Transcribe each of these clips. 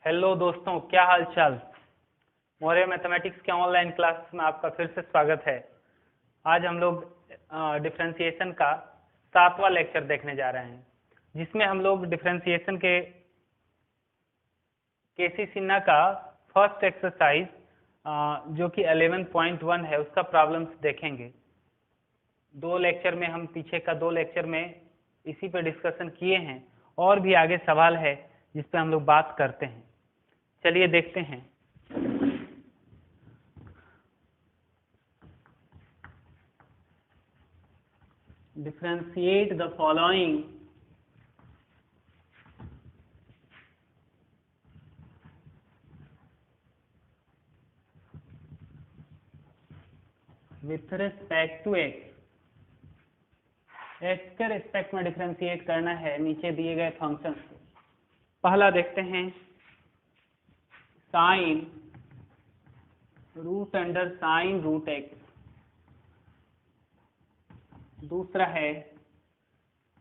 Hello दोस्तों, क्या हाल चाल। मौर्य मैथमेटिक्स के ऑनलाइन क्लास में आपका फिर से स्वागत है। आज हम लोग डिफरेंशिएशन का 7वां लेक्चर देखने जा रहे हैं, जिसमें हम लोग डिफरेंशिएशन के केसी सिन्हा का फर्स्ट एक्सरसाइज जो कि 11.1 है उसका प्रॉब्लम्स देखेंगे। दो लेक्चर में हम पीछे का 2 लेक्चर में इसी पे डिस्कशन किए हैं और भी आगे सवाल है जिस पे हम लोग बात करते हैं। चलिए देखते हैं। Differentiate the following with respect to x. X के रिस्पेक्ट में डिफरेंशिएट करना है नीचे दिए गए फंक्शन को। पहला देखते हैं sine root under sine root x. दूसरा है,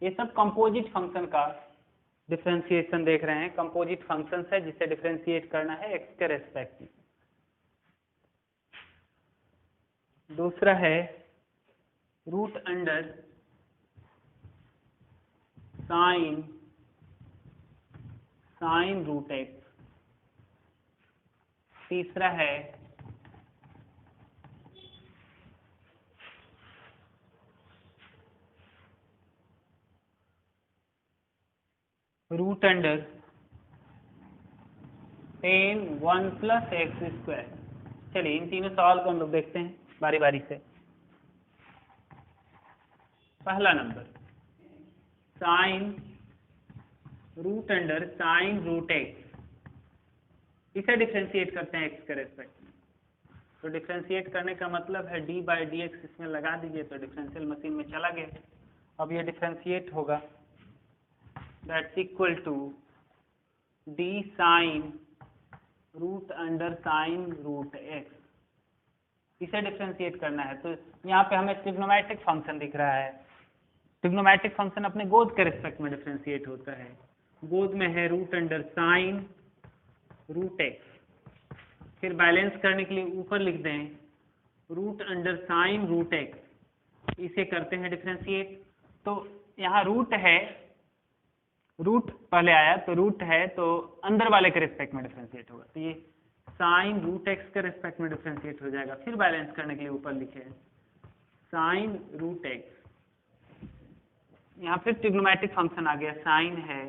ये सब कंपोजिट फंक्शन का डिफरेंशिएशन देख रहे हैं। कंपोजिट फंक्शन है जिसे डिफरेंशिएट करना है एक्स के रेस्पेक्ट में। दूसरा है root under sine sine root x. तीसरा है root under tan 1 plus x square. चलिए इन तीनों सवाल को हम लोग देखते हैं बारी बारी से। पहला number, sine root under sine root x, इसे डिफरेंशिएट करते हैं एक्स के रेस्पेक्ट में। तो डिफरेंशिएट करने का मतलब है डी बाई डी एक्स इसमें लगा दीजिए तो डिफरेंशियल मशीन में चला गया। अब ये डिफरेंशिएट होगा, that's equal to d sine root under sine root x. इसे डिफरेंशिएट करना है तो यहाँ पे हमें ट्रिग्नोमेट्रिक फंक्शन दिख रहा है। ट्रिग्नोमेट्रिक फंक्शन अपने गोद के रिस्पेक्ट में डिफरेंशिएट होता है। गोद में है root under sine root x. फिर बैलेंस करने के लिए ऊपर लिख दें root under sine root x. इसे करते हैं डिफरेंशिएट। तो यहाँ रूट है, रूट पहले आया तो रूट है तो अंदर वाले के रिस्पेक्ट में डिफरेंशिएट होगा। तो ये साइन रूट एक्स के रिस्पेक्ट में डिफरेंशिएट हो जाएगा। फिर बैलेंस करने के लिए ऊपर लिखे साइन रूट एक्स। यहाँ फिर ट्रिग्नोमेट्रिक फंक्शन आ गया, साइन है,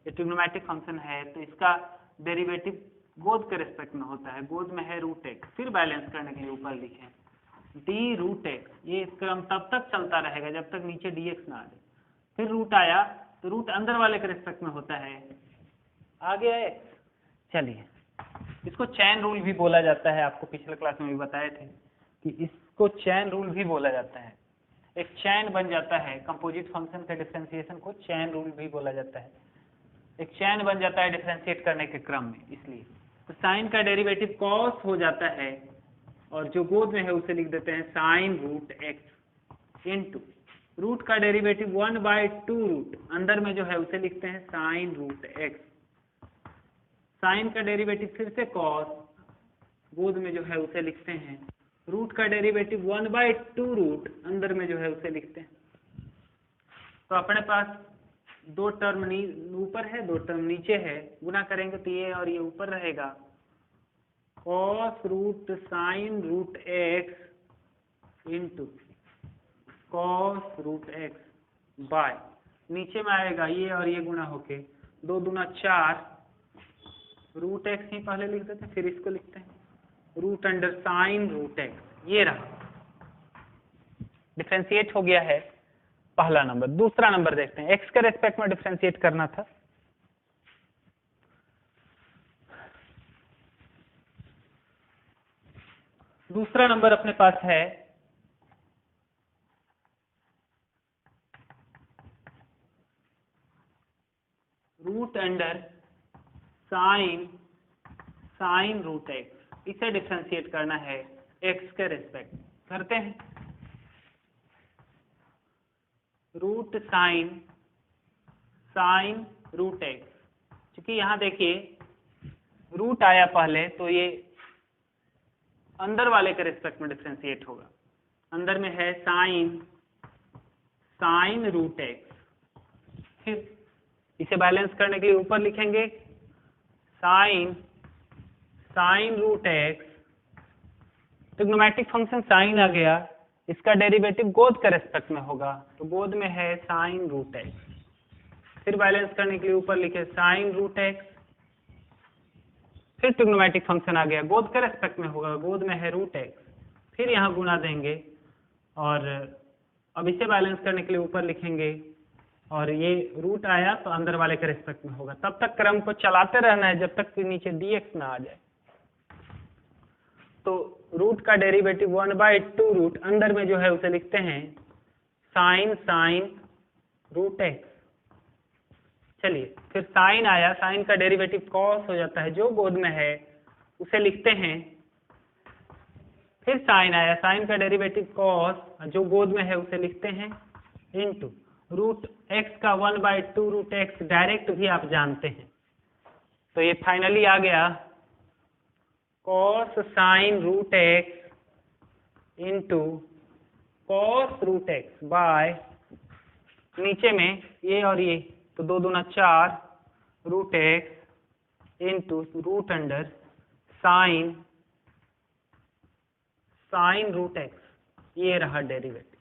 ये ट्रिग्नोमेट्रिक फंक्शन है तो इसका डेरिवेटिव गोद के रिस्पेक्ट में होता है। गोद में है रूट एक्स। फिर बैलेंस करने के लिए ऊपर लिखे डी रूट एक्स। ये क्रम तब तक चलता रहेगा जब तक नीचे डी एक्स ना आ जाए। फिर रूट आया तो रूट अंदर वाले के रिस्पेक्ट में होता है, आ गया एक्स। चलिए इसको चैन रूल भी बोला जाता है, आपको पिछले क्लास में भी बताए थे कि इसको चैन रूल भी बोला जाता है। एक चैन बन जाता है कंपोजिट फंक्शन के डिफरेंशिएशन को चैन रूल भी बोला जाता है। एक चैन बन जाता है डिफरेंशिएट करने के क्रम में। इसलिए तो साइन का डेरिवेटिव कॉस हो जाता है और जो गोद में है उसे लिख देते हैं sine root x into root का डेरिवेटिव 1/2 रूट अंदर में जो है उसे लिखते हैं साइन रूट एक्स। साइन का डेरिवेटिव फिर से कॉस, गोद में जो है उसे लिखते हैं रूट का डेरिवेटिव 1/2 रूट अंदर में जो है उसे लिखते हैं। तो अपने पास 2 टर्म ऊपर है 2 टर्म नीचे है, गुना करेंगे तो ये और ये ऊपर रहेगा cos root sine root x into cos root x by, नीचे में आएगा ये और ये गुना होके 2 दूना 4 रूट एक्स ही पहले लिख देते हैं फिर इसको लिखते हैं root under sine root x. ये रहा, डिफरेंशिएट हो गया है पहला नंबर। दूसरा नंबर देखते हैं, एक्स के रेस्पेक्ट में डिफरेंशिएट करना था। दूसरा नंबर अपने पास है root under sine sine root x. इसे डिफरेंशिएट करना है एक्स के रेस्पेक्ट। करते हैं root sine sine root x. क्योंकि यहाँ देखिए रूट आया पहले तो ये अंदर वाले के रिस्पेक्ट में डिफ्रेंशिएट होगा। अंदर में है साइन रूट एक्स, फिर इसे बैलेंस करने के लिए ऊपर लिखेंगे sine root x, trigonometric function sine आ गया, इसका डेरिवेटिव गोद के रेस्पेक्ट में होगा तो गोद में है साइन रूट एक्स, फिर बैलेंस करने के लिए ऊपर लिखे साइन रूट एक्स, फिर ट्रिग्नोमेट्रिक फंक्शन आ गया गोद के रेस्पेक्ट में होगा, गोद में है रूट एक्स, फिर यहाँ गुना देंगे और अब इसे बैलेंस करने के लिए ऊपर लिखेंगे और ये रूट आया तो अंदर वाले के रेस्पेक्ट में होगा। तब तक क्रम को चलाते रहना है जब तक कि नीचे dx ना आ जाए। तो रूट का डेरिवेटिव 1/2 रूट अंदर में जो है उसे लिखते हैं साइन रूट एक्स। चलिए फिर साइन आया, साइन का डेरिवेटिव कॉस हो जाता है, जो गोद में है उसे लिखते हैं, फिर साइन आया, साइन का डेरिवेटिव कॉस, जो गोद में है उसे लिखते हैं इनटू रूट एक्स का 1/2 रूट एक्स, डायरेक्ट भी आप जानते हैं। तो ये फाइनली आ गया cos sine root x into cos root x by, नीचे में ये और ये तो 2 दूना 4 root x into root under sine root x, ये रहा डेरिवेटिव।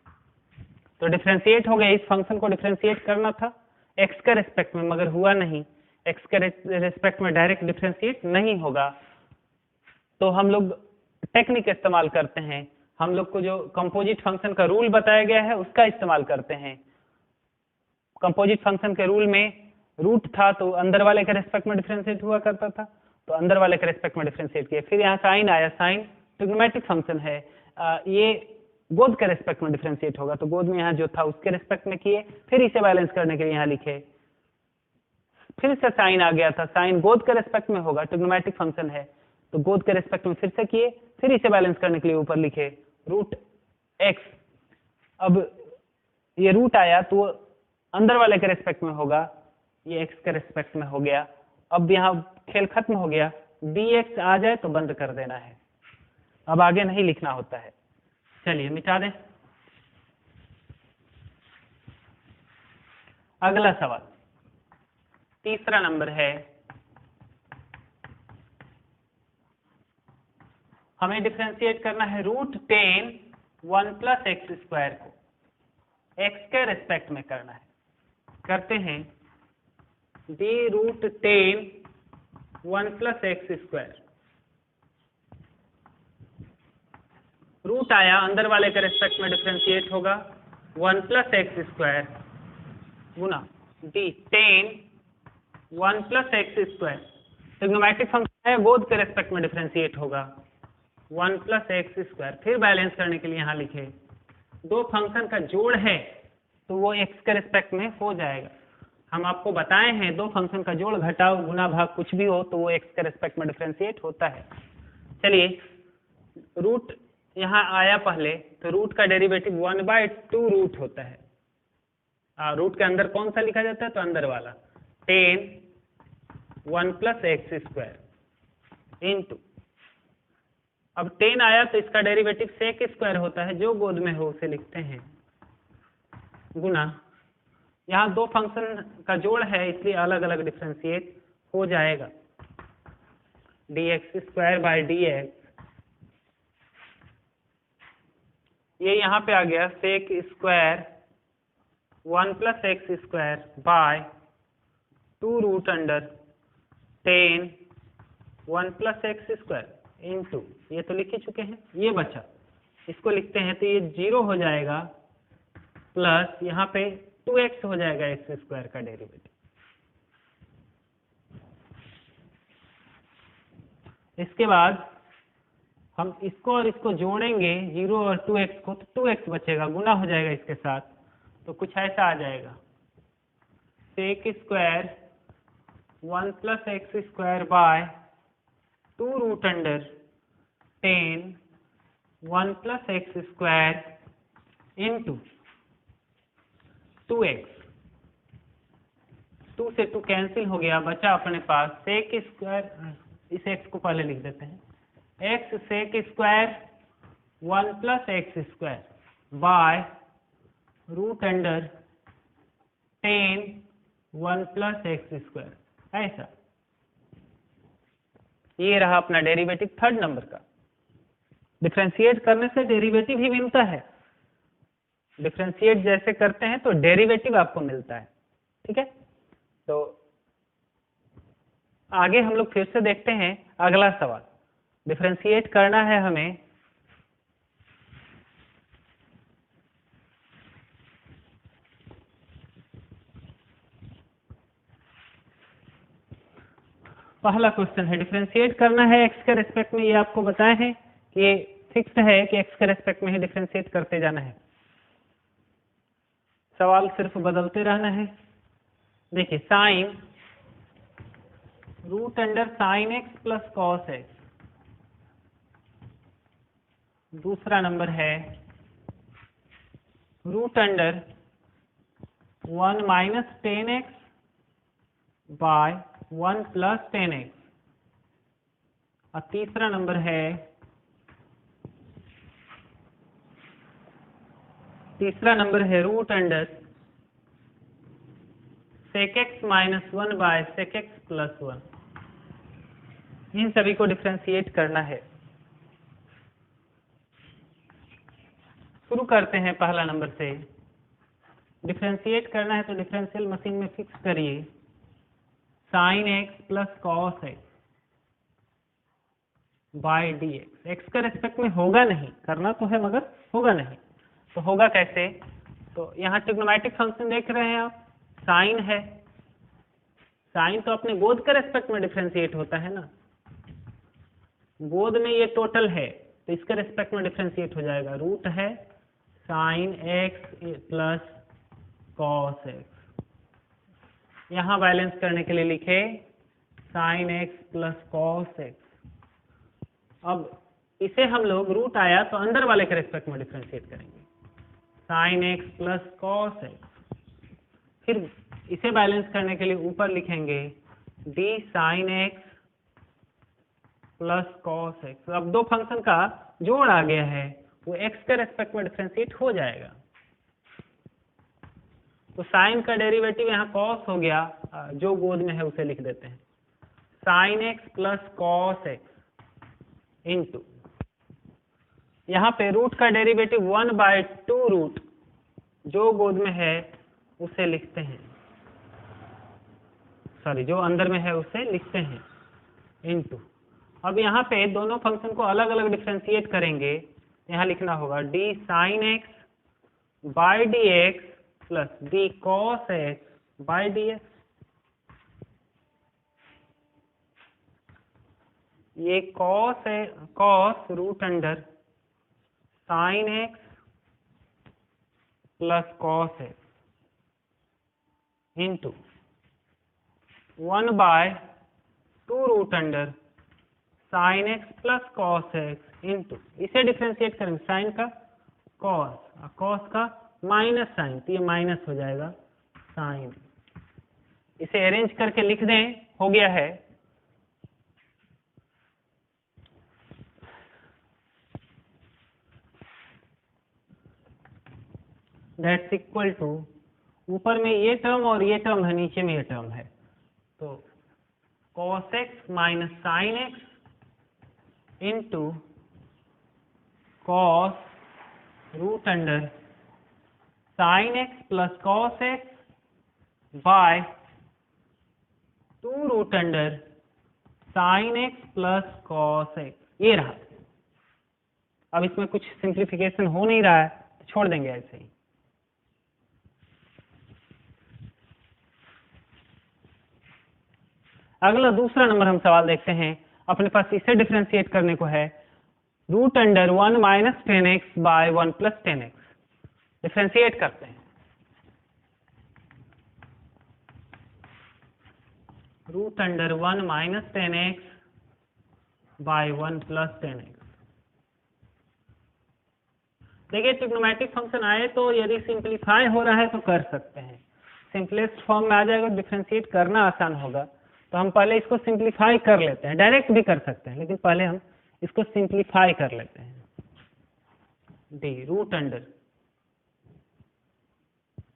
तो डिफरेंशिएट हो गया, इस फंक्शन को डिफरेंशिएट करना था एक्स के रेस्पेक्ट में मगर हुआ नहीं, एक्स के रेस्पेक्ट में डायरेक्ट डिफरेंशिएट नहीं होगा। तो हम लोग टेक्निक इस्तेमाल करते हैं, हम लोग को जो कंपोजिट फंक्शन का रूल बताया गया है उसका इस्तेमाल करते हैं। कंपोजिट फंक्शन के रूल में रूट था तो अंदर वाले के रेस्पेक्ट में डिफरेंशिएट हुआ करता था, तो अंदर वाले के रेस्पेक्ट में डिफरेंशिएट किया। फिर यहाँ साइन आया, साइन ट्रिग्नोमेट्रिक फंक्शन है, ये गोद के रेस्पेक्ट में डिफरेंशिएट होगा तो गोद में यहाँ जो था उसके रेस्पेक्ट में किए, फिर इसे बैलेंस करने के लिए यहाँ लिखे, फिर से साइन आ गया था, साइन गोद के रेस्पेक्ट में होगा, ट्रिग्नोमेट्रिक फंक्शन है तो गोद के रेस्पेक्ट में फिर से किए, फिर इसे बैलेंस करने के लिए ऊपर लिखे रूट एक्स। अब ये रूट आया तो अंदर वाले के रेस्पेक्ट में होगा, ये एक्स के रेस्पेक्ट में हो गया। अब यहाँ खेल खत्म हो गया, dx आ जाए तो बंद कर देना है, अब आगे नहीं लिखना होता है। चलिए मिटा दें। अगला सवाल तीसरा नंबर है, हमें डिफरेंशिएट करना है √10 1 + x² को x के रेस्पेक्ट में करना है। करते हैं d√10 1 + x², रूट आया, अंदर वाले के रेस्पेक्ट में डिफरेंशिएट होगा 1 + x² गुना d10 1 + x², ट्रिग्नोमेट्रिक फंक्शन है, गोद के रेस्पेक्ट में डिफरेंशिएट होगा 1 + x²। फिर बैलेंस करने के लिए यहाँ लिखे, दो फंक्शन का जोड़ है तो वो x के रेस्पेक्ट में हो जाएगा। हम आपको बताए हैं दो फंक्शन का जोड़, घटाव, गुना, भाग कुछ भी हो तो वो x के रेस्पेक्ट में डिफरेंशिएट होता है। चलिए रूट यहाँ आया पहले तो रूट का डेरिवेटिव 1/2 रूट होता है, रूट के अंदर कौन सा लिखा जाता है तो अंदर वाला 10 1 + x² इंटू, अब 10 आया तो इसका डेरिवेटिव sec² होता है, जो गोद में हो उसे लिखते हैं गुना, यहाँ दो फंक्शन का जोड़ है इसलिए अलग अलग डिफरेंशिएट हो जाएगा dx²/dx, ये यहाँ पे आ गया sec² 1 + x² bye 2 root under 10 1 + x² into, ये तो लिख ही चुके हैं, ये बचा, इसको लिखते हैं तो ये 0 हो जाएगा प्लस यहाँ पे 2x हो जाएगा x² का डेरिवेटिव। इसके बाद हम इसको और इसको जोड़ेंगे 0 और 2x को, तो 2x बचेगा, गुना हो जाएगा इसके साथ, तो कुछ ऐसा आ जाएगा sec² 1 + x² bye 2 root under 10 1 + x² into 2x, 2 से 2 कैंसिल हो गया, बचा अपने पास sec² इस x को पहले लिख देते हैं। x sec square 1 plus x square by root under 10 1 plus x square, ऐसा। ये रहा अपना डेरिवेटिव थर्ड नंबर का। डिफरेंशिएट करने से डेरिवेटिव ही मिलता है। डिफरेंशिएट जैसे करते हैं तो डेरिवेटिव आपको मिलता है, ठीक है। तो आगे हम लोग फिर से देखते हैं अगला सवाल। डिफरेंशिएट करना है हमें पहला क्वेश्चन है, डिफरेंशिएट करना है एक्स के रेस्पेक्ट में। ये आपको बताए हैं कि ये फिक्स है कि एक्स के रेस्पेक्ट में ही डिफरेंशिएट करते जाना है। सवाल सिर्फ बदलते रहना है। देखिए sine root under sine x plus cos x, दूसरा नंबर है root under 1 minus 10x by 1 plus 10x, और तीसरा नंबर है root under sec x minus 1 by sec x plus 1। इन सभी को डिफरेंशिएट करना है। शुरू करते हैं पहला नंबर से। डिफरेंशिएट करना है तो डिफरेंशियल मशीन में फिक्स करिए sine x plus cos x by d x. X के रेस्पेक्ट में होगा नहीं, करना तो है मगर होगा नहीं। तो होगा कैसे? तो यहाँ ट्रिग्नोमेट्रिक फंक्शन देख रहे हैं आप, साइन है। साइन तो अपने गोद के रेस्पेक्ट में डिफरेंशिएट होता है ना, गोद में ये टोटल है तो इसके रेस्पेक्ट में डिफरेंशिएट हो जाएगा। रूट है sign x plus cos x. यहाँ बैलेंस करने के लिए लिखे sign x plus cos x. अब इसे हम लोग रूट आया तो अंदर वाले के रेस्पेक्ट में डिफरेंशिएट करेंगे, sign x plus cos x. फिर इसे बैलेंस करने के लिए ऊपर लिखेंगे D sine x plus cos x. अब दो फंक्शन का जोड़ आ गया है, वो एक्स के रेस्पेक्ट में डिफरेंशिएट हो जाएगा। तो साइन का डेरिवेटिव यहाँ कॉस हो गया, जो गोद में है उसे लिख देते हैं sign x plus cos x into, यहाँ पे रूट का डेरिवेटिव 1/2 रूट, जो गोद में है उसे लिखते हैं, सॉरी जो अंदर में है उसे लिखते हैं इंटू। अब यहाँ पे दोनों फंक्शन को अलग अलग डिफरेंशिएट करेंगे। यहाँ लिखना होगा d sine x by D x plus d cos x by D x. ये कॉस है, cos root under sine x plus cos x into 1/2 root under sine x plus cos x into, इसे differentiate करेंगे sine का cos, cos का minus sine, तो ये minus हो जाएगा साइन। इसे अरेंज करके लिख दें, हो गया है। दैट्स इक्वल टू, ऊपर में ये टर्म और ये टर्म है, नीचे में ये टर्म है, तो cos x minus sine x into cos root under sine x plus cos x by 2 root under sine x plus cos x. ये रहा। अब इसमें कुछ सिंप्लीफिकेशन हो नहीं रहा है तो छोड़ देंगे ऐसे ही। अगला दूसरा नंबर हम सवाल देखते हैं। अपने पास इसे डिफरेंशिएट करने को है root under 1 minus 10x by 1 plus 10x। Differentiate करते हैं root under 1 minus 10x by 1 plus 10x। देखिए ट्रिग्नोमेट्रिक फंक्शन आए तो यदि सिंप्लीफाई हो रहा है तो कर सकते हैं, सिंपलेस्ट फॉर्म में आ जाएगा, डिफरेंशिएट करना आसान होगा। तो हम पहले इसको सिंप्लीफाई कर लेते हैं, डायरेक्ट भी कर सकते हैं लेकिन पहले हम इसको सिंप्लीफाई कर लेते हैं। D root under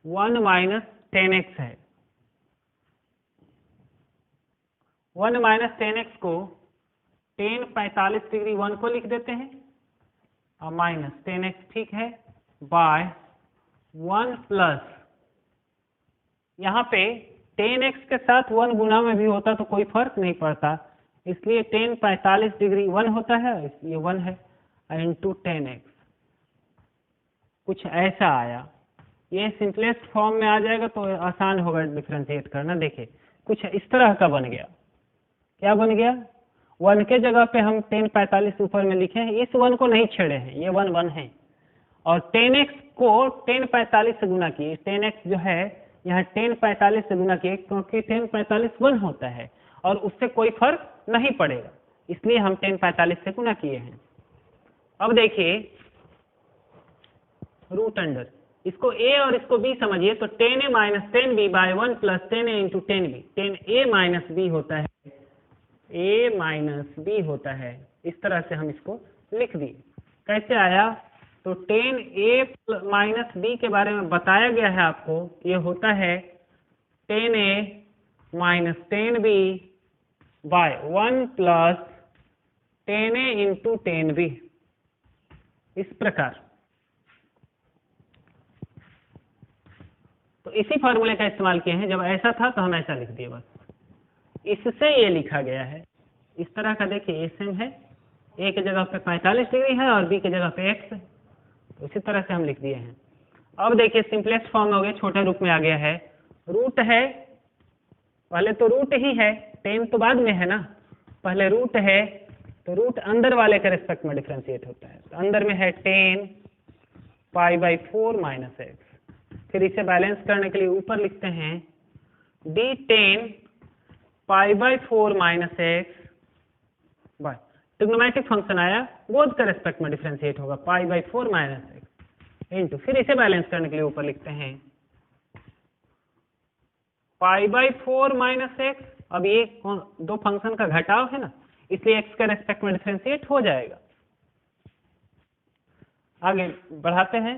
1 minus 10x है, 1 माइनस 10x को 10 45 डिग्री 1 को लिख देते हैं और माइनस 10x ठीक है बाय 1 प्लस, यहाँ पे 10x के साथ 1 गुना में भी होता तो कोई फर्क नहीं पड़ता, इसलिए 10 45 डिग्री 1 होता है इसलिए 1 है इंटू 10x। कुछ ऐसा आया, ये सिंपलेस्ट फॉर्म में आ जाएगा तो आसान होगा डिफ्रेंशिएट करना। देखिए कुछ इस तरह का बन गया, क्या बन गया, 1 के जगह पे हम 10 45 ऊपर में लिखे हैं, इस 1 को नहीं छेड़े हैं, ये 1 1 है और 10x को 10 45 से गुना किए, 10x जो है यहाँ 10 45 से गुना किए क्योंकि 10 45 1 होता है और उससे कोई फर्क नहीं पड़ेगा, इसलिए हम 10 45 से गुना किए हैं। अब देखिए रूट अंडर, इसको a और इसको b समझिए तो 10a minus 10b by 1 plus 10a into 10b, 10a minus b होता है, a माइनस b होता है, इस तरह से हम इसको लिख दिए। कैसे आया, तो 10a माइनस b के बारे में बताया गया है आपको, ये होता है 10a minus 10b by 1 plus 10a into 10b, इस प्रकार। तो इसी फॉर्मूले का इस्तेमाल किए हैं, जब ऐसा था तो हम ऐसा लिख दिए बस, इससे ये लिखा गया है इस तरह का। देखिए सेम है, a के जगह पे 45 डिग्री है और b के जगह पे x है, तो इसी तरह से हम लिख दिए हैं। अब देखिए सिंपलेस्ट फॉर्म हो गया, छोटे रूप में आ गया है, रूट है, पहले तो रूट ही है, 10 तो बाद में है ना, पहले रूट है तो रूट अंदर वाले के रिस्पेक्ट में डिफ्रेंशिएट होता है, तो अंदर में है 10 पाई बाई 4 माइनस एक्स, फिर इसे बैलेंस करने के लिए ऊपर लिखते हैं d10 pi by 4 minus x by trigonometric function आया, बोथ के रेस्पेक्ट में डिफरेंशिएट होगा pi by 4 minus x into, फिर इसे बैलेंस करने के लिए ऊपर लिखते हैं पाई बाई 4 माइनस एक्स। अब ये दो फंक्शन का घटाव है ना, इसलिए एक्स के रेस्पेक्ट में डिफरेंशिएट हो जाएगा। आगे बढ़ाते हैं,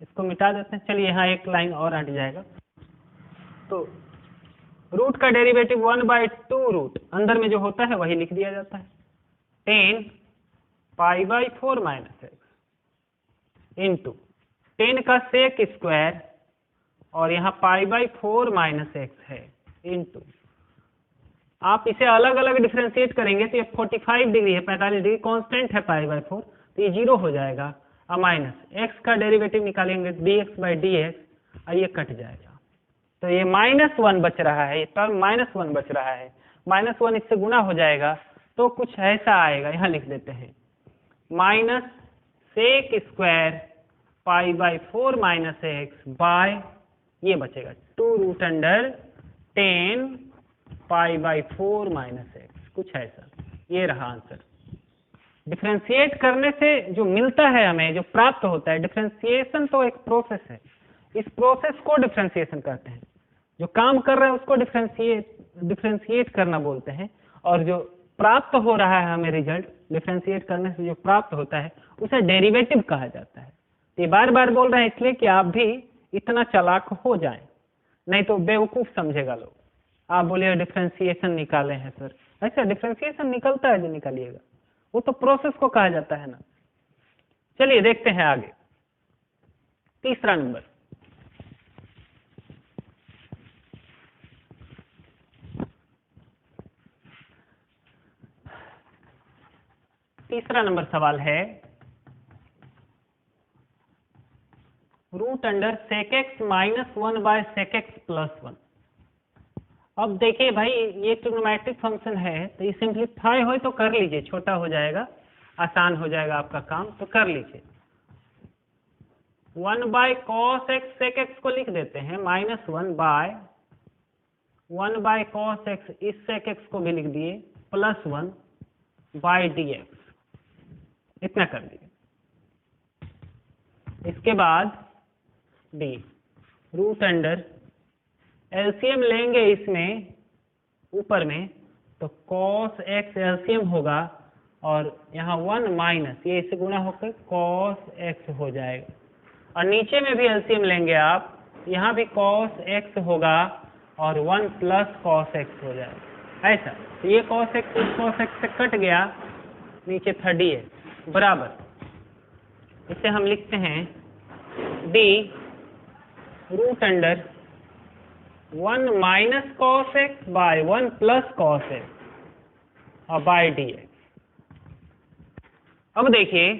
इसको मिटा देते हैं, चलिए यहाँ एक लाइन और हट जाएगा। तो रूट का डेरिवेटिव 1/2 रूट अंदर में जो होता है वही लिख दिया जाता है, 10 pi by 4 minus x into 10 का सेक स्क्वायर और यहाँ पाई बाई 4 माइनस एक्स है इंटू, आप इसे अलग अलग डिफ्रेंशिएट करेंगे तो ये 45 डिग्री है, 45 डिग्री कांस्टेंट है पाई बाई 4, तो ये 0 हो जाएगा और माइनस एक्स का डेरिवेटिव निकालेंगे dx बाई dx और ये कट जाएगा, तो ये -1 बच रहा है, ये टर्म -1 बच रहा है, -1 इससे गुना हो जाएगा तो कुछ ऐसा आएगा, यहाँ लिख देते हैं minus sec square pi by 4 minus x by, ये बचेगा 2 root under 10 pi by 4 minus x, कुछ ऐसा। ये रहा आंसर। डिफ्रेंशिएट करने से जो मिलता है हमें, जो प्राप्त होता है, डिफ्रेंशिएशन तो एक प्रोसेस है, इस प्रोसेस को डिफ्रेंशिएशन कहते हैं, जो काम कर रहा है उसको डिफ्रेंशिएट करना बोलते हैं, और जो प्राप्त हो रहा है हमें रिजल्ट डिफ्रेंशिएट करने से जो प्राप्त होता है उसे डेरिवेटिव कहा जाता है। ये बार बार बोल रहे हैं इसलिए कि आप भी इतना चालाक हो जाएं, नहीं तो बेवकूफ समझेगा लोग। आप बोलिए डिफ्रेंशिएशन निकाले हैं सर, ऐसा डिफ्रेंशिएशन निकलता है जो निकालिएगा, वो तो प्रोसेस को कहा जाता है ना। चलिए देखते हैं आगे, तीसरा नंबर। तीसरा नंबर सवाल है root under sec x minus 1 by sec x plus 1। अब देखिए भाई ये ट्रिग्नोमेट्रिक फंक्शन है, तो ये सिंप्लीफाई हो तो कर लीजिए, छोटा हो जाएगा, आसान हो जाएगा आपका काम, तो कर लीजिए। 1 by cos x sec x को लिख देते हैं -1 बाय 1 बाय कॉस एक्स, इस सेक एक्स को भी लिख दिए प्लस 1 बाय डी एक्स, इतना कर दिए। इसके बाद डी रूट अंडर एलसीएम लेंगे इसमें ऊपर में, तो cos x एलसीएम होगा और यहाँ 1 माइनस ये इससे गुना होकर cos x हो जाएगा, और नीचे में भी एलसीएम लेंगे आप, यहाँ भी cos x होगा और 1 प्लस cos x हो जाएगा। ऐसा तो ये cos x से कट गया, नीचे था dx बराबर, इसे हम लिखते हैं d root under 1 minus cos x by 1 plus cos x और बाय dx। अब देखिए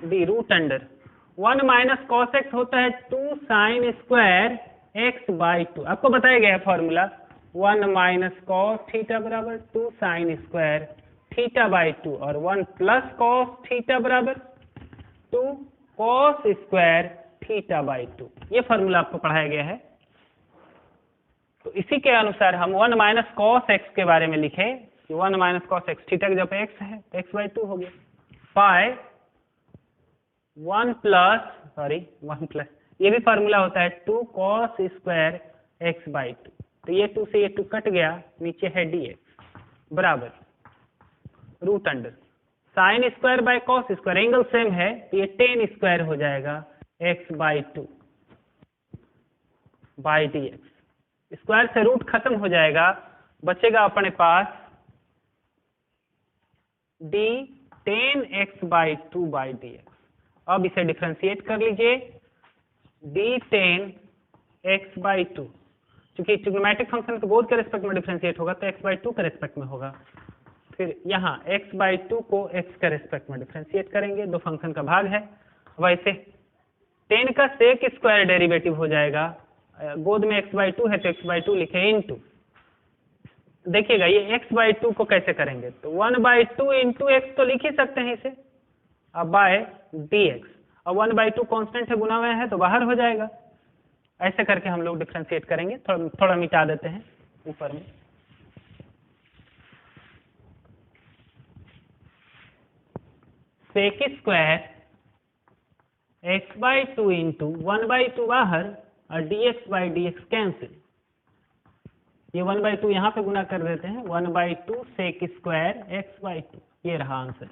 d root under 1 minus cos x होता है 2 साइन स्क्वायर x बाई 2, आपको बताया गया है फॉर्मूला 1 माइनस कॉस थीटा बराबर 2 साइन स्क्वायर थीटा बाई 2 और 1 प्लस कॉस थीटा बराबर 2 कॉस स्क्वायर थीटा बाई 2, ये फॉर्मूला आपको पढ़ाया गया है। तो इसी के अनुसार हम 1 माइनस कॉस एक्स के बारे में लिखे कि 1 माइनस कॉस एक्स, थीटा की जब एक्स है तो एक्स बाई 2 हो गया, बाय 1 प्लस ये भी फार्मूला होता है 2 कॉस स्क्वायर एक्स बाई 2, तो ये 2 से ये 2 कट गया, नीचे है dx बराबर root under sine square by cos square, angle same है तो ये टेन स्क्वायर हो जाएगा x by 2 by dx, square से रूट खत्म हो जाएगा, बचेगा अपने पास d 10x by 2 by dx। अब इसे डिफ्रेंशिएट कर लीजिए, d 10x बाई 2, चूंकि ट्रिग्नोमेट्रिक फंक्शन के बोध के रेस्पेक्ट में डिफ्रेंशिएट होगा तो x बाई 2 के रेस्पेक्ट में होगा, फिर यहाँ x बाई 2 को x के रेस्पेक्ट में डिफ्रेंशिएट करेंगे, दो फंक्शन का भाग है, वैसे 10 का सेक स्क्वायर डेरिवेटिव हो जाएगा, गोद में x बाई 2 है तो x बाई 2 लिखे इंटू, देखिएगा ये x बाई 2 को कैसे करेंगे, तो 1 बाई 2 इंटू एक्स तो लिख ही सकते हैं इसे, अब बाय dx, और 1 बाई 2 कॉन्स्टेंट है, गुना हुआ है तो बाहर हो जाएगा, ऐसे करके हम लोग डिफ्रेंशिएट करेंगे। थोड़ा मिटा देते हैं ऊपर में, sec square x by 2 into 1 by 2 बाहर और dx बाई dx कैंसिल, ये 1 बाई 2 यहाँ पे गुना कर देते हैं, 1 by 2 sec square x by 2, ये रहा आंसर।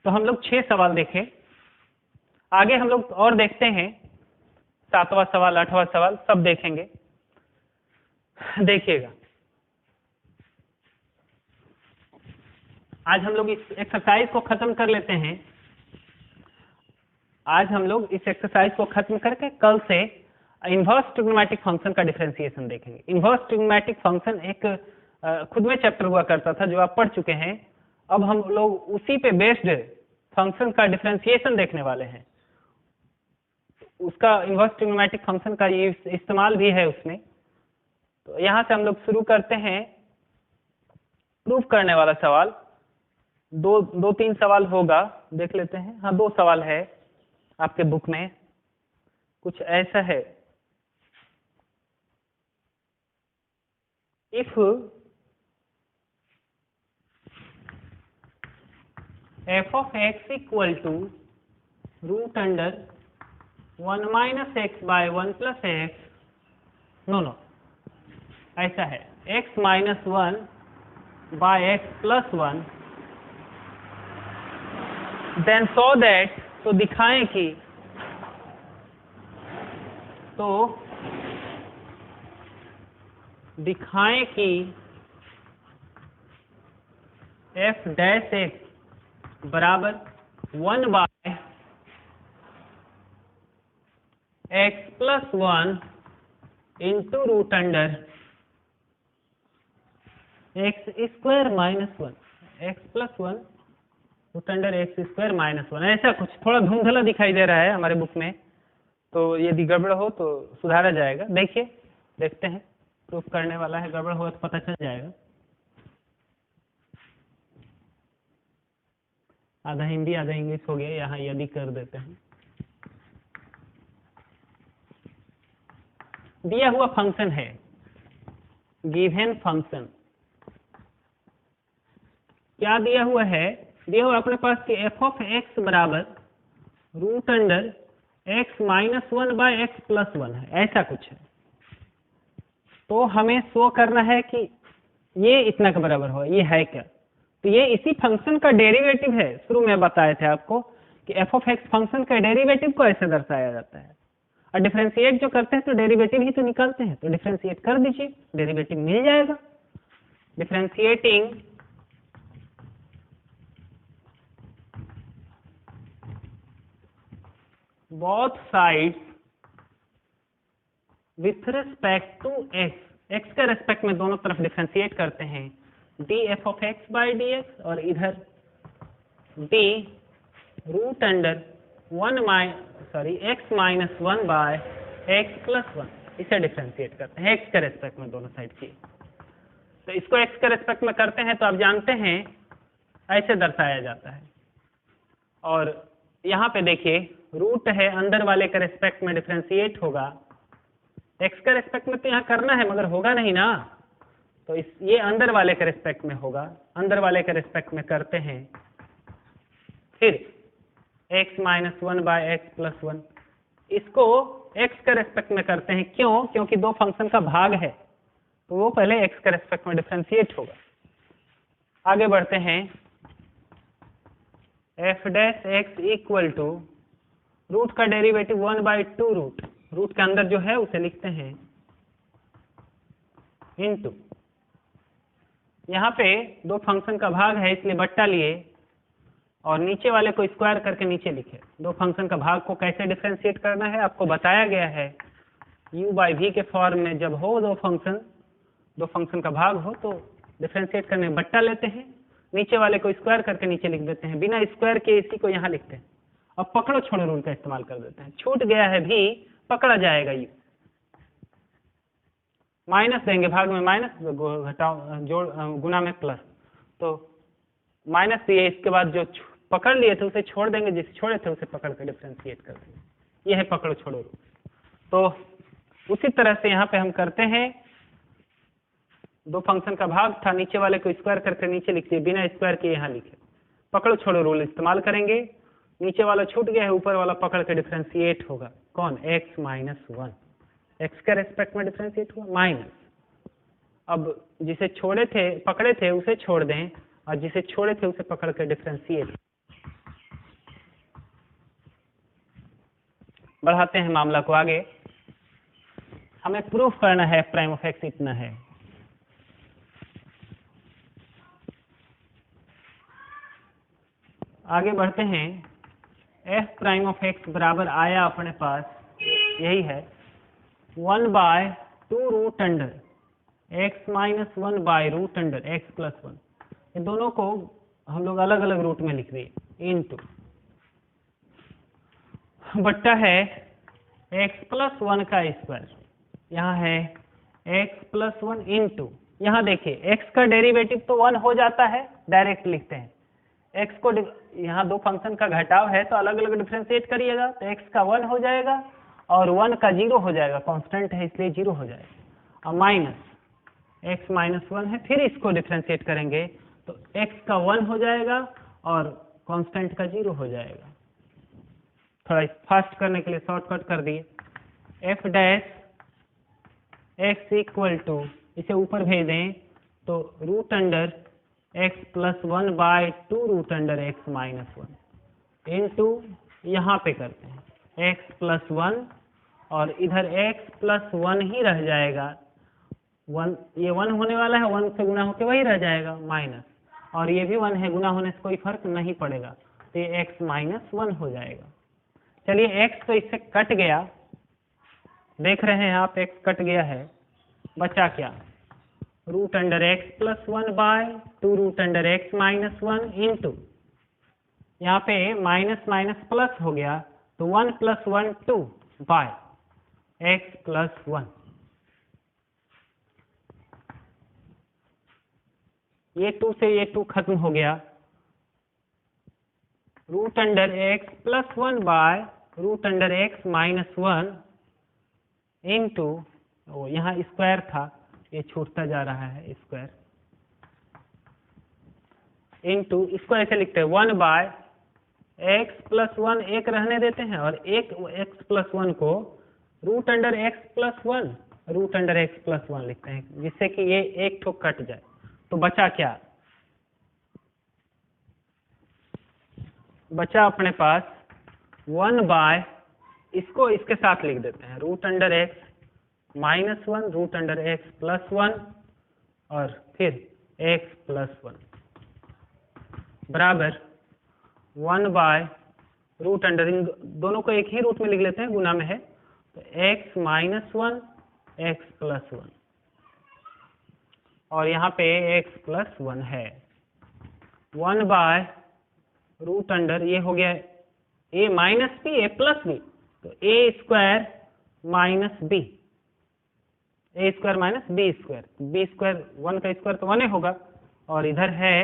तो हम लोग 6 सवाल देखे, आगे हम लोग और देखते हैं, 7वां सवाल 8वां सवाल सब देखेंगे। देखिएगा आज हम लोग इस एक्सरसाइज को खत्म कर लेते हैं, आज हम लोग इस एक्सरसाइज को खत्म करके कल से इन्वर्स ट्रिग्नोमेट्रिक फंक्शन का डिफरेंशिएशन देखेंगे। इन्वर्स ट्रिग्नोमेट्रिक फंक्शन एक खुद में चैप्टर हुआ करता था जो आप पढ़ चुके हैं, अब हम लोग उसी पे बेस्ड फंक्शन का डिफरेंशिएशन देखने वाले हैं, उसका इन्वर्स ट्रिग्नोमेट्रिक फंक्शन का ये इस्तेमाल भी है उसमें। तो यहाँ से हम लोग शुरू करते हैं प्रूफ करने वाला सवाल, दो तीन सवाल होगा, देख लेते हैं। हाँ 2 सवाल है आपके बुक में, कुछ ऐसा है, if f of x equal to root under 1 minus x by 1 plus x, no ऐसा है, x minus 1 bye x plus 1, then so that, तो दिखाएं कि, f डैश x बराबर 1 bye x plus 1 into root under x square minus 1, x plus 1 root under x square minus 1, ऐसा कुछ थोड़ा धुंधला दिखाई दे रहा है हमारे बुक में, तो यदि गड़बड़ हो तो सुधारा जाएगा। देखिए देखते हैं, प्रूफ करने वाला है, गड़बड़ होगा तो पता चल जाएगा। आधा हिंदी आधा इंग्लिश हो गया, यहाँ यदि कर देते हैं। दिया हुआ फंक्शन है, गिवन फंक्शन, क्या दिया हुआ है, दिया हुआ अपने पास कि f ऑफ x बराबर root under x minus 1 bye x plus 1 है, ऐसा कुछ है। तो हमें शो करना है कि ये इतना के बराबर हो, ये है क्या, तो ये इसी फंक्शन का डेरिवेटिव है। शुरू में बताए थे आपको कि एफ ऑफ एक्स फंक्शन का डेरिवेटिव को ऐसे दर्शाया जाता है, और डिफरेंशिएट जो करते हैं तो डेरिवेटिव ही तो निकालते हैं, तो डिफरेंशिएट कर दीजिए, डेरिवेटिव मिल जाएगा। Differentiating both sides with respect to x, x के रेस्पेक्ट में दोनों तरफ डिफरेंशिएट करते हैं, df of x by dx, और इधर d root under x minus 1 bye x plus 1, इसे डिफरेंशिएट करते हैं x के रेस्पेक्ट में दोनों साइड की। तो इसको x के रेस्पेक्ट में करते हैं तो आप जानते हैं ऐसे दर्शाया जाता है। और यहाँ पे देखिए रूट है, अंदर वाले के रेस्पेक्ट में डिफरेंशिएट होगा, x के रेस्पेक्ट में तो यहाँ करना है मगर होगा नहीं ना, तो ये अंदर वाले के रेस्पेक्ट में होगा, अंदर वाले के रेस्पेक्ट में करते हैं। फिर x minus 1 bye x plus 1, इसको x के रेस्पेक्ट में करते हैं, क्यों? क्योंकि दो फंक्शन का भाग है, तो वो पहले x के रेस्पेक्ट में डिफरेंशिएट होगा। आगे बढ़ते हैं, f dash x equal to root का डेरिवेटिव 1 बाई 2 रूट के अंदर जो है उसे लिखते हैं इनटू, यहाँ पे दो फंक्शन का भाग है इसलिए बट्टा लिए और नीचे वाले को स्क्वायर करके नीचे लिखे। दो फंक्शन का भाग को कैसे डिफरेंशिएट करना है आपको बताया गया है, u बाई v के फॉर्म में जब हो दो फंक्शन का भाग हो तो डिफरेंशिएट करने बट्टा लेते हैं, नीचे वाले को स्क्वायर करके नीचे लिख देते हैं, बिना स्क्वायर के इसी को यहाँ लिखते हैं और पकड़ो छोड़ो रूल का इस्तेमाल कर देते हैं। छूट गया है भी पकड़ा जाएगा, यू माइनस देंगे, भाग में माइनस, घटाओ जोड़ गुना में प्लस, तो माइनस दिए, इसके बाद जो पकड़ लिए थे उसे छोड़ देंगे, जिसे छोड़े थे उसे पकड़ कर डिफरेंशिएट कर देंगे। यह है पकड़ो छोड़ो रूल। तो उसी तरह से यहाँ पे हम करते हैं, दो फंक्शन का भाग था, नीचे वाले को स्क्वायर करके नीचे लिखिए, बिना स्क्वायर के यहाँ लिखे, पकड़ो छोड़ो रूल इस्तेमाल करेंगे। नीचे वाला छूट गया है, ऊपर वाला पकड़ के डिफरेंशिएट होगा, कौन? x माइनस 1, x के रेस्पेक्ट में डिफरेंशिएट हुआ माइनस, अब जिसे छोड़े थे पकड़े थे उसे छोड़ दें और जिसे छोड़े थे उसे पकड़ के डिफरेंशिएट। बढ़ाते हैं मामला को आगे, हमें प्रूफ करना है f प्राइम ऑफ x इतना है। आगे बढ़ते हैं, f प्राइम ऑफ x बराबर आया अपने पास, यही है 1 by 2 root under x minus 1 by root under x plus 1, ये दोनों को हम लोग अलग अलग रूट में लिख दिए, इनटू बट्टा है x प्लस 1 का स्क्वायर, यहाँ है x प्लस 1 इनटू, यहाँ देखिए x का डेरिवेटिव तो 1 हो जाता है, डायरेक्ट लिखते हैं, x को यहाँ दो फंक्शन का घटाव है तो अलग अलग डिफरेंशिएट करिएगा, तो x का 1 हो जाएगा और 1 का 0 हो जाएगा, कांस्टेंट है इसलिए 0 हो जाएगा, और माइनस x माइनस 1 है, फिर इसको डिफरेंशिएट करेंगे तो x का 1 हो जाएगा और कांस्टेंट का 0 हो जाएगा। थोड़ा फास्ट करने के लिए शॉर्टकट कर दिए, f dash x equal to, इसे ऊपर भेज दें तो root under x plus 1 by 2 root under x minus 1 into, यहाँ पे करते हैं x प्लस 1 और इधर x प्लस 1 ही रह जाएगा, 1 ये 1 होने वाला है, 1 से गुना होके वही रह जाएगा माइनस, और ये भी 1 है, गुना होने से कोई फर्क नहीं पड़ेगा, तो ये x माइनस 1 हो जाएगा। चलिए x तो इससे कट गया, देख रहे हैं आप x कट गया है, बचा क्या? Root under x plus 1 by 2 root under x minus 1 into, यहाँ पे माइनस माइनस प्लस हो गया तो 1 प्लस 1 2 बाय x प्लस 1, ये 2 से ये 2 खत्म हो गया, root under x plus 1 by root under x minus 1 into, यहाँ स्क्वायर था ये छूटता जा रहा है स्क्वायर, इंटू इसको ऐसे लिखते हैं 1 बाय x प्लस 1 एक रहने देते हैं और एक x प्लस 1 को root under x plus 1 root under x plus 1 लिखते हैं, जिससे कि ये एक ठो कट जाए। तो बचा क्या? बचा अपने पास 1 बाय, इसको इसके साथ लिख देते हैं, root under x minus 1 root under x plus 1 और फिर एक्स प्लस 1 बराबर 1 बाय रूट अंडर, इन दोनों को एक ही रूट में लिख लेते हैं, गुना में है, तो एक्स माइनस 1 एक्स प्लस 1 और यहाँ पे एक्स प्लस 1 है 1 बाय रूट अंडर, ये हो गया A minus B A plus B, तो A square minus B, A square minus B square, B square 1 का स्क्वायर तो 1 ही होगा, और इधर है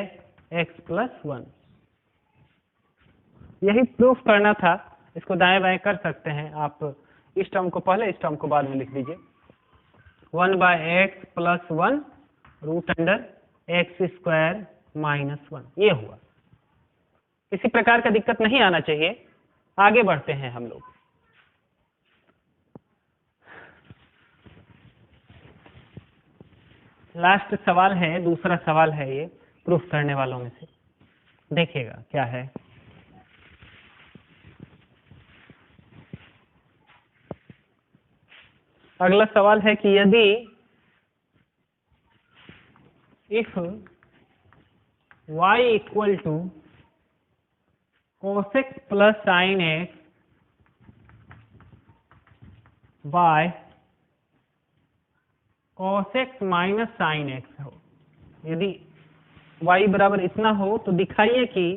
एक्स प्लस 1। यही प्रूफ करना था, इसको दाएं बाएं कर सकते हैं आप, इस टर्म को पहले इस टर्म को बाद में लिख दीजिए, 1 by x plus 1 root under x square minus 1, ये हुआ। किसी प्रकार का दिक्कत नहीं आना चाहिए। आगे बढ़ते हैं हम लोग। लास्ट सवाल है, दूसरा सवाल है ये प्रूफ करने वालों में से, देखिएगा क्या है। अगला सवाल है कि यदि if y equal to cos x plus sine x by cos x minus sine x हो, यदि y बराबर इतना हो तो दिखाइए कि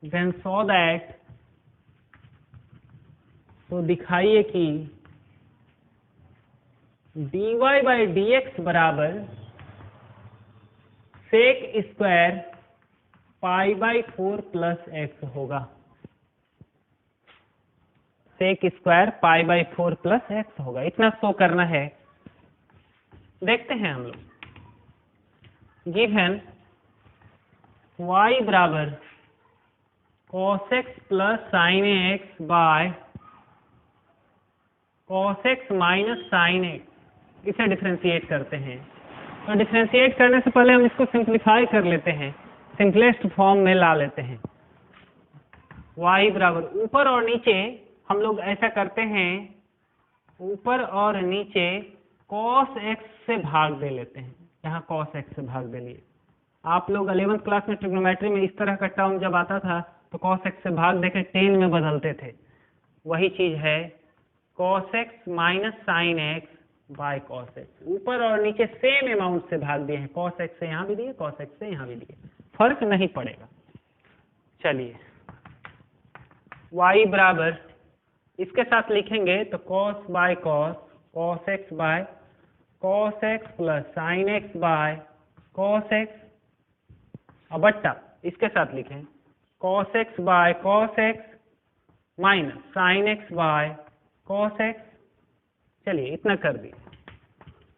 then show that, तो दिखाइए कि dy बाई dx बराबर sec square pi by 4 plus x होगा। Sec square pi by 4 plus x होगा, इतना शो करना है। देखते हैं हम लोग। गिवन y बराबर cos x plus sine x by cos x minus sine x, इसे डिफरेंशिएट करते हैं। तो डिफरेंशिएट करने से पहले हम इसको सिंप्लीफाई कर लेते हैं, सिंपलेस्ट फॉर्म में ला लेते हैं। y बराबर ऊपर और नीचे हम लोग ऐसा करते हैं, ऊपर और नीचे cos x से भाग दे लेते हैं, यहाँ cos x से भाग दे लिए। आप लोग 11th क्लास में ट्रिग्नोमेट्री में इस तरह का टर्म जब आता था तो cos x से भाग देकर tan में बदलते थे, वही चीज है cos x minus sine x by cos x, ऊपर और नीचे सेम अमाउंट से भाग दिए हैं, cos x से यहाँ भी दिए, cos x से यहाँ भी दिए, फर्क नहीं पड़ेगा। चलिए y बराबर इसके साथ लिखेंगे तो cos by cos, cos x by cos x plus sine x by cos x, अब बट्टा इसके साथ लिखें cos x by cos x minus sine x by cos x। चलिए इतना कर दिए।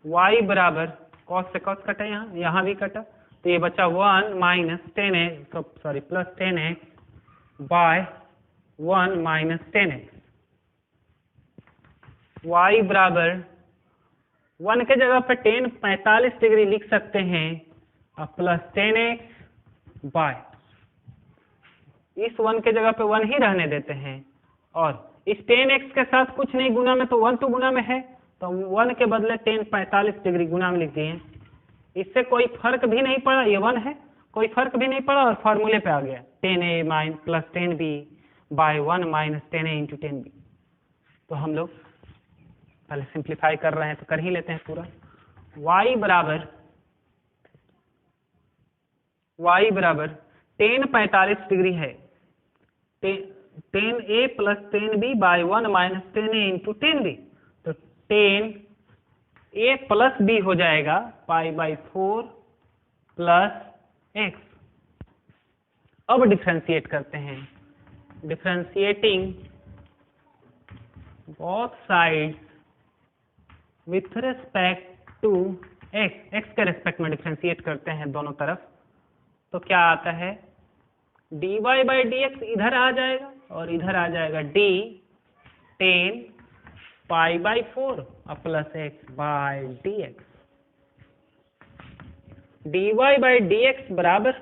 y बराबर cos से cos कटा, यहाँ भी कटा, तो ये बचा 1 minus 10x, sorry plus 10x by 1 minus 10x। y बराबर 1 के जगह पे 10 45 डिग्री लिख सकते हैं, और प्लस 10x बाय, इस 1 के जगह पे 1 ही रहने देते हैं, और इस 10x के साथ कुछ नहीं गुना में, तो 1 तो गुना में है, तो 1 के बदले 10 45 डिग्री गुना में लिख दिए। इससे कोई फर्क भी नहीं पड़ा, ये 1 है, कोई फर्क भी नहीं पड़ा, और फॉर्मूले पे आ गया 10a minus plus 10b by 1 minus 10a into 10b। तो हम लोग पहले सिंप्लीफाई कर रहे हैं तो कर ही लेते हैं पूरा। y बराबर 10 45 डिग्री है, 10a plus 10b by 1 minus 10a into 10b, तो 10a प्लस b हो जाएगा पाई बाई 4 प्लस x। अब डिफरेंशिएट करते हैं, differentiating both sides with respect to x के रिस्पेक्ट में डिफरेंशिएट करते हैं दोनों तरफ, तो क्या आता है dy बाई dx इधर आ जाएगा और इधर आ जाएगा d tan पाई बाई 4 और plus x by D x. D Y by D x बराबर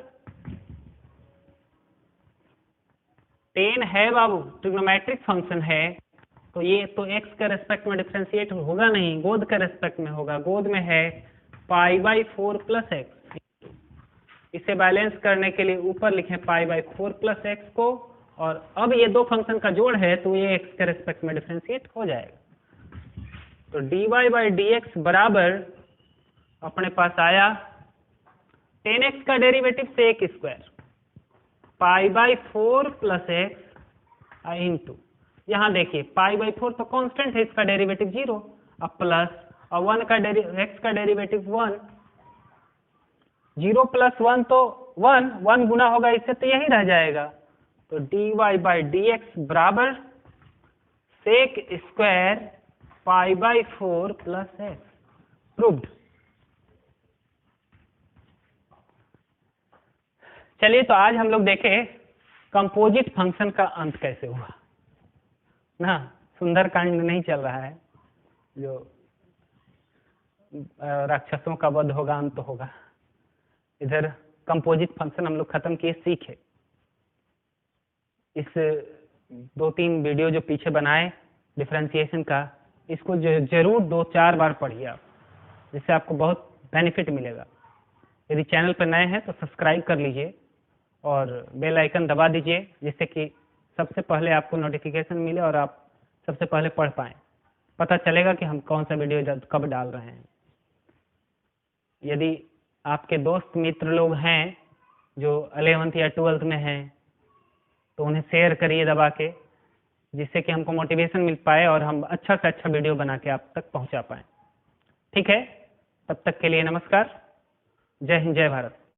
10 है बाबू, ट्रिग्नोमेट्रिक फंक्शन है, तो ये तो x के रेस्पेक्ट में डिफरेंशिएट होगा नहीं, गोद के रेस्पेक्ट में होगा। गोद में है पाई बाई 4 प्लस एक्स। इसे बैलेंस करने के लिए ऊपर लिखें पाई बाई 4 प्लस एक्स को, और अब ये दो फंक्शन का जोड़ है तो ये x के रेस्पेक्ट में डिफरेंशिएट हो जाएगा। तो D Y by D x बराबर अपने पास आया 10x का डेरिवेटिव से एक square pi by 4 plus x into, यहाँ देखिए पाई बाई 4 तो कांस्टेंट है, इसका डेरिवेटिव 0, अब प्लस और 1 का एक्स का डेरिवेटिव 1, 0 प्लस 1 तो 1 गुना होगा इससे तो यही रह जाएगा। तो D Y by D x बराबर sec square pi by 4 plus x. Proved. चलिए तो आज हम लोग देखें कंपोजिट फंक्शन का अंत कैसे हुआ ना। सुंदरकांड नहीं चल रहा है, जो राक्षसों का वध होगा अंत होगा, इधर कंपोजिट फंक्शन हम लोग खत्म किए, सीखे। इस 2-3 वीडियो जो पीछे बनाए डिफरेंशिएशन का, इसको जरूर 2-4 बार पढ़िए आप, जिससे आपको बहुत बेनिफिट मिलेगा। यदि चैनल पर नए हैं तो सब्सक्राइब कर लीजिए और बेल आइकन दबा दीजिए, जिससे कि सबसे पहले आपको नोटिफिकेशन मिले और आप सबसे पहले पढ़ पाएँ, पता चलेगा कि हम कौन सा वीडियो कब डाल रहे हैं। यदि आपके दोस्त मित्र लोग हैं जो 11th या 12th में हैं तो उन्हें शेयर करिए दबा के, जिससे कि हमको मोटिवेशन मिल पाए और हम अच्छा से अच्छा वीडियो बना के आप तक पहुंचा पाएँ। ठीक है, तब तक के लिए नमस्कार। जय हिंद, जय भारत।